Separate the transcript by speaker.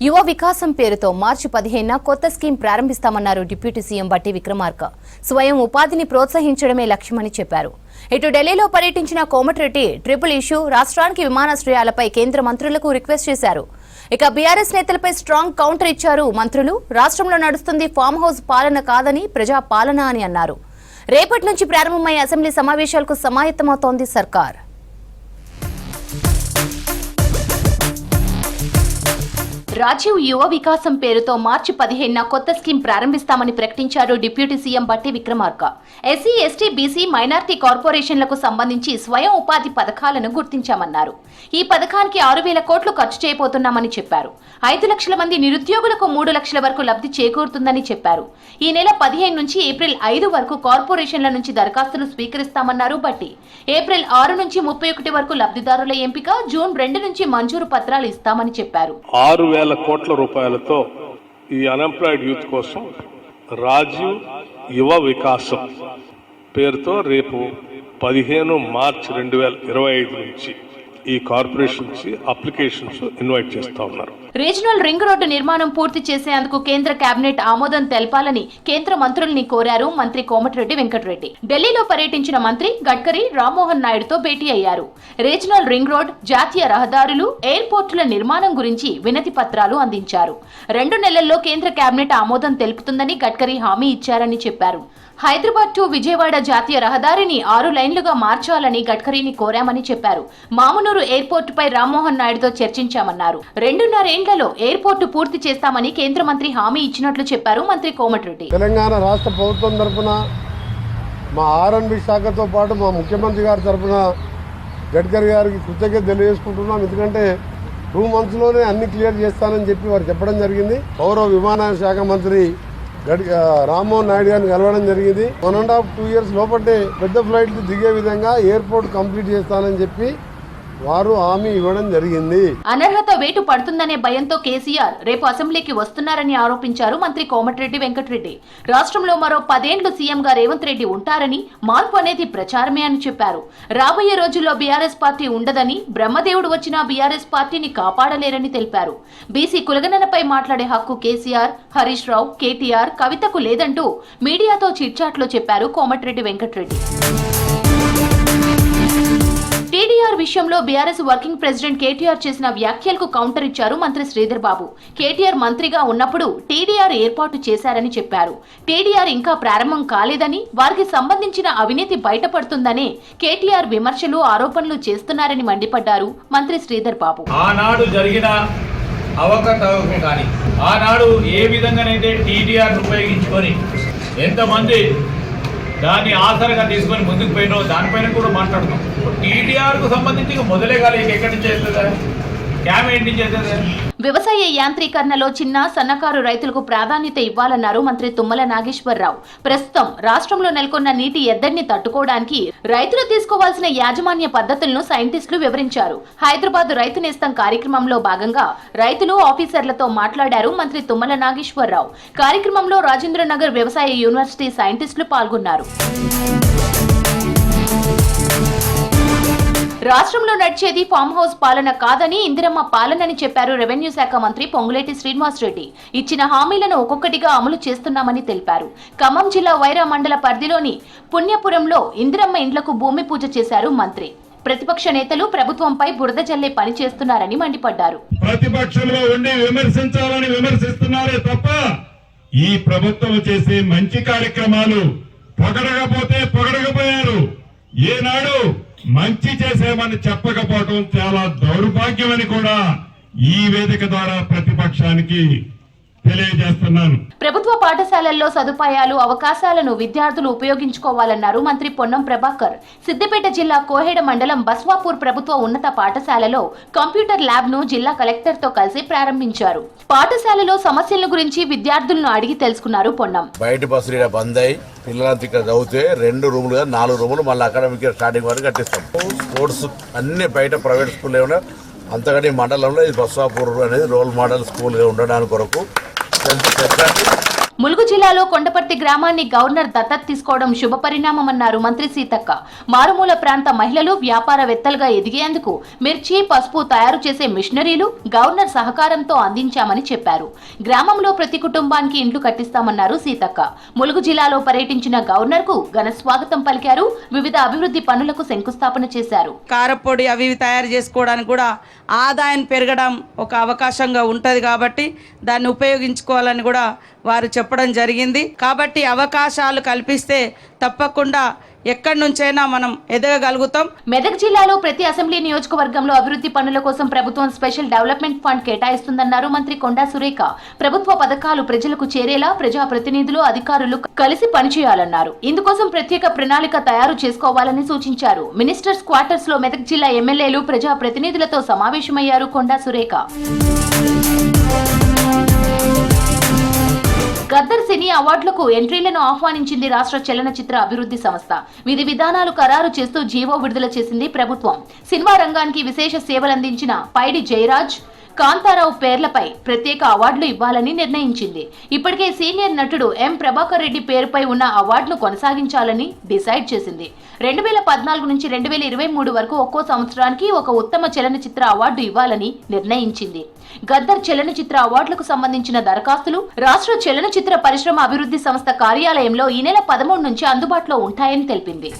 Speaker 1: యువ వికాసం పేరుతో మార్చి 15న కొత్త scheme ప్రారంభిస్తామన్నారు deputy CM Bhatti Vikramarka. స్వయం ఉపాధిని ప్రోత్సహించడమే లక్ష్యమని చెప్పారు. ఇటు ఢిల్లీలో పర్యటించిన కోమటిరెడ్డి ట్రిపుల్ ఇష్యూ, రాష్ట్రానికి విమానాశ్రయాలపై కేంద్ర మంత్రులకు రిక్వెస్ట్ చేశారు. ఇక బీఆర్ఎస్ నేతలపై స్ట్రాంగ్ కౌంటర్ ఇచ్చారు మంత్రులు. రాష్ట్రంలో నడుస్తుంది ఫామ్ హౌస్ పాలన కాదని ప్రజా పాలన అని అన్నారు. రేపటి నుంచి ప్రారంభమయ్యే అసెంబ్లీ సమావేశాలకు సమాయత్తమవుతోంది సర్కార్. రాజీవ్ యువ వికాసం పేరుతో మార్చి 15న కొత్త స్కీమ్ ప్రారంభిస్తామని ప్రకటించారు deputy CM Bhatti Vikramarka. SC, ST, BC, minority కార్పొరేషన్లకు సంబంధించి స్వయం ఉపాధి పథకాలను గుర్తించామన్నారు. ఈ పథకానికి 6,000 కోట్లు ఖర్చు చేయబోతున్నామని చెప్పారు. 5 లక్షల మంది నిరుద్యోగులకు 3 లక్షల వరకు లబ్ధి చేకూరుతుందని చెప్పారు. ఈ నెల 15 నుంచి ఏప్రిల్ 5 వరకు కార్పొరేషన్ల నుంచి దరఖాస్తులు స్వీకరిస్తామన్నారు బట్టి. ఏప్రిల్ 6 నుంచి 31 వరకు లబ్ధిదారుల ఎంపిక, జూన్ 2 నుంచి మంజూరు పత్రాలు ఇస్తామని చెప్పారు.
Speaker 2: 6,000 కోట్ల రూపాయలతో ఈ అన్ఎంప్లాయిడ్ యూత్ కోసం రాజీవ్ యువ వికాసం పేరుతో రేపు 15 మార్చి 2025 నుంచి ఈ కార్పొరేషన్స్ అప్లికేషన్స్ ఇన్వైట్ చేస్తా ఉన్నారు.
Speaker 1: రీజనల్ రింగ్ రోడ్డు నిర్మాణం పూర్తి చేసేందుకు కేంద్ర కేబినెట్ ఆమోదం తెలపాలని కేంద్ర మంత్రుల్ని కోరారు మంత్రి కోమటిరెడ్డి వెంకటరెడ్డి. ఢిల్లీలో పర్యటించిన మంత్రి గడ్కరీ రామ్మోహన్ నాయుడుతో భేటీ అయ్యారు. రీజనల్ రింగ్ రోడ్, జాతీయ రహదారులు, ఎయిర్పోర్టుల నిర్మాణం గురించి వినతి పత్రాలు అందించారు. 2 నెలల్లో కేంద్ర కేబినెట్ ఆమోదం తెలుపుతుందని గడ్కరీ హామీ ఇచ్చారని చెప్పారు. హైదరాబాద్ టు విజయవాడ జాతీయ రహదారిని 6 లైన్లుగా మార్చాలని గడ్కరీని కోరామని చెప్పారు. మామునూరు ఎయిర్పోర్టుపై రామ్మోహన్ నాయుడుతో చర్చించామన్నారు. 2.5 ఏళ్లలో ఎయిర్పోర్టు పూర్తి చేస్తామని కేంద్ర మంత్రి హామీ ఇచ్చినట్లు చెప్పారు మంత్రి కోమటిరెడ్డి.
Speaker 3: తెలంగాణ రాష్ట్ర ప్రభుత్వం తరఫున మా R&B శాఖతో పాటు మా ముఖ్యమంత్రి గారి తరఫున గడ్కరీ గారికి కృతజ్ఞత తెలియజేసుకుంటున్నాం. ఎందుకంటే 2 monthsలోనే అన్ని క్లియర్ చేస్తానని చెప్పి వారు చెప్పడం జరిగింది. పౌర విమానయాన శాఖ మంత్రి రామ్మోహన్ నాయుడు గారిని కలవడం జరిగింది. 1.5-2 years లోపటే పెద్ద ఫ్లైట్లు దిగే విధంగా ఎయిర్పోర్ట్ కంప్లీట్ చేస్తానని చెప్పి వారు హామీ ఇవ్వడం జరిగింది.
Speaker 1: అనర్హత వేటు పడుతుందనే భయంతో కేసీఆర్ రేపు అసెంబ్లీకి వస్తున్నారని ఆరోపించారు మంత్రి కోమటిరెడ్డి వెంకటరెడ్డి. రాష్ట్రంలో మరో 10 ఏళ్లు సీఎంగా రేవంత్ రెడ్డి ఉంటారని, మార్పు అనేది ప్రచారమే అని చెప్పారు. రాబోయే రోజుల్లో బీఆర్ఎస్ పార్టీ ఉండదని, బ్రహ్మదేవుడు వచ్చినా బీఆర్ఎస్ పార్టీని కాపాడలేరని తెలిపారు. బీసీ కులగణనపై మాట్లాడే హక్కు కేసీఆర్, హరీష్ రావు, కేటీఆర్, కవితకు లేదంటూ మీడియాతో చిట్చాట్లో చెప్పారు కోమటిరెడ్డి వెంకటరెడ్డి. టీడీఆర్ విషయంలో బీఆర్ఎస్ వర్కింగ్ ప్రెసిడెంట్ కేటీఆర్ చేసిన వ్యాఖ్యలకు కౌంటర్ ఇచ్చారు మంత్రి శ్రీధర్ బాబు. కేటీఆర్ మంత్రిగా ఉన్నప్పుడు టీడీఆర్ ఏర్పాటు చేశారని చెప్పారు. టీడీఆర్ ఇంకా ప్రారంభం కాలేదని, వారికి సంబంధించిన అవినీతి బయటపడుతుందనే కేటీఆర్ విమర్శలు, ఆరోపణలు చేస్తున్నారని మండిపడ్డారు మంత్రి శ్రీధర్ బాబు.
Speaker 4: ఆనాడు జరిగిన అవకతవకలు కానీ, ఆనాడు ఏ విధంగానైతే టీడీఆర్ ఉపయోగించుకొని ఎంతమంది దాన్ని ఆసరగా తీసుకొని ముందుకు పోయినో దానిపైన కూడా మాట్లాడుతాం. టీడీఆర్కు సంబంధించి మొదలే కాదు, ఎక్కడి నుంచి చేస్తుందా, క్యాబినెట్ నుంచి చేస్తుందా?
Speaker 1: వ్యవసాయ యాంత్రీకరణలో చిన్న, సన్నకారు రైతులకు ప్రాధాన్యత ఇవ్వాలన్నారు మంత్రి తుమ్మల నాగేశ్వరరావు. ప్రస్తుతం రాష్ట్రంలో నెలకొన్న నీటి ఎద్దడిని తట్టుకోవడానికి రైతులు తీసుకోవాల్సిన యాజమాన్య పద్ధతులను సైంటిస్టులు వివరించారు. హైదరాబాద్ రైతు నేస్తం కార్యక్రమంలో భాగంగా రైతులు, ఆఫీసర్లతో మాట్లాడారు మంత్రి తుమ్మల నాగేశ్వరరావు. కార్యక్రమంలో రాజేంద్రనగర్ వ్యవసాయ యూనివర్సిటీ సైంటిస్టులు పాల్గొన్నారు. రాష్ట్రంలో నడిచేది ఫామ్ హౌస్ పాలన కాదని, ఇందిరమ్మ పాలనని చెప్పారు రెవెన్యూ శాఖ మంత్రి పొంగులేటి శ్రీనివాసరెడ్డి. ఇచ్చిన హామీలను ఒక్కొక్కటిగా అమలు చేస్తున్నామని తెలిపారు. ఖమ్మం జిల్లా వైరా మండల పరిధిలోని పుణ్యపురంలో ఇందిరమ్మ ఇండ్లకు భూమి పూజ చేశారు మంత్రి. ప్రతిపక్ష నేతలు ప్రభుత్వంపై బురద జల్లే పని చేస్తున్నారని మండిపడ్డారు.
Speaker 5: ప్రతిపక్షంలో ఉండి విమర్శించాలని విమర్శిస్తున్నారే తప్ప ఈ ప్రభుత్వం చేసే మంచి కార్యక్రమాలు పొగడకపోయారు. ఏనాడు మంచి చేసేమని చెప్పకపోవటం చాలా దౌర్భాగ్యమని కూడా ఈ వేదిక ద్వారా ప్రతిపక్షానికి తెలియజేస్తున్నాను.
Speaker 1: ప్రభుత్వ పాఠశాలల్లో సదుపాయాలు, అవకాశాలను విద్యార్థులు ఉపయోగించుకోవాలన్నారు మంత్రి పొన్నం ప్రభాకర్. సిద్దిపేట జిల్లా కోహెడ మండలం బస్వాపూర్ ప్రభుత్వ ఉన్నత పాఠశాలలో కంప్యూటర్ ల్యాబ్ ను జిల్లా కలెక్టర్ తో కలిసి ప్రారంభించారు. పాఠశాలలో సమస్యల గురించి విద్యార్థులను అడిగి తెలుసుకున్నారు పొన్నం.
Speaker 6: బయట బస్సులు బంద్ అయ్యి పిల్లలంతా ఇక్కడ చదివితే 2 రూములు 4 రూములు మళ్ళీ అకాడమిక్ స్టార్టింగ్ వరకు కట్టిస్తాం. స్పోర్ట్స్ అన్ని బయట ప్రైవేట్ స్కూల్ ఏమైనా అంతకని మండలంలో ఇది బస్వాపూర్ అనేది రోల్ మోడల్ స్కూల్ గా ఉండడానికి కొరకు
Speaker 1: ములుగు జిల్లాలో కొండపర్తి గ్రామాన్ని గవర్నర్ దత్తత తీసుకోవడం శుభ పరిణామమన్నారు మంత్రి సీతక్క. మారుమూల ప్రాంత మహిళలు వ్యాపారవేత్తలుగా ఎదిగేందుకు మిర్చి, పసుపు తయారు చేసే మిషనరీలు గవర్నర్ సహకారంతో అందించామని చెప్పారు. గ్రామంలో ప్రతి కుటుంబానికి ఇండ్లు కట్టిస్తామన్నారు సీతక్క. ములుగు జిల్లాలో పర్యటించిన గవర్నర్ కు ఘన స్వాగతం పలికారు. వివిధ అభివృద్ధి పనులకు శంకుస్థాపన చేశారు.
Speaker 7: కారపొడి అవి తయారు చేసుకోవడానికి కూడా ఆదాయం పెరగడం ఒక అవకాశంగా ఉంటది కాబట్టి దాన్ని ఉపయోగించుకోవాలని కూడా వారు చెప్పడం జరిగింది. కాబట్టి అవకాశాలు కల్పిస్తే తప్పకుండా ఎక్కడి నుంచైనా మనం ఎదగగలుగుతాం.
Speaker 1: మెదక్ జిల్లాలో ప్రతి అసెంబ్లీ నియోజకవర్గంలో అభివృద్ధి పనుల కోసం ప్రభుత్వం స్పెషల్ డెవలప్మెంట్ ఫండ్ కేటాయిస్తుందన్నారు మంత్రి కొండా సురేఖ. ప్రభుత్వ పథకాలు ప్రజలకు చేరేలా ప్రజాప్రతినిధులు, అధికారులు కలిసి పనిచేయాలన్నారు. ఇందుకోసం ప్రత్యేక ప్రణాళిక తయారు చేసుకోవాలని సూచించారు. మినిస్టర్స్ క్వార్టర్స్ లో మెదక్ జిల్లా ఎమ్మెల్యేలు, ప్రజాప్రతినిధులతో సమావేశమయ్యారు కొండా సురేఖ. గద్దర్ సినీ అవార్డులకు ఎంట్రీలను ఆహ్వానించింది రాష్ట్ర చలనచిత్ర అభివృద్ధి సంస్థ. విధి విధానాలు ఖరారు చేస్తూ జీవో విడుదల చేసింది ప్రభుత్వం. సినిమా రంగానికి విశేష సేవలందించిన పైడి జయరాజ్, కాంతారావు పేర్లపై ప్రత్యేక అవార్డులు ఇవ్వాలని నిర్ణయించింది. ఇప్పటికే సీనియర్ నటుడు ఎం ప్రభాకర్ రెడ్డి పేరుపై ఉన్న అవార్డును కొనసాగించాలని డిసైడ్ చేసింది. 2014 నుంచి 2023 వరకు ఒక్కో సంవత్సరానికి ఒక ఉత్తమ చలనచిత్ర అవార్డు ఇవ్వాలని నిర్ణయించింది. గద్దర్ చలనచిత్ర అవార్డులకు సంబంధించిన దరఖాస్తులు రాష్ట్ర చలనచిత్ర పరిశ్రమ అభివృద్ధి సంస్థ కార్యాలయంలో ఈ నెల 13 నుంచి అందుబాటులో ఉంటాయని తెలిపింది.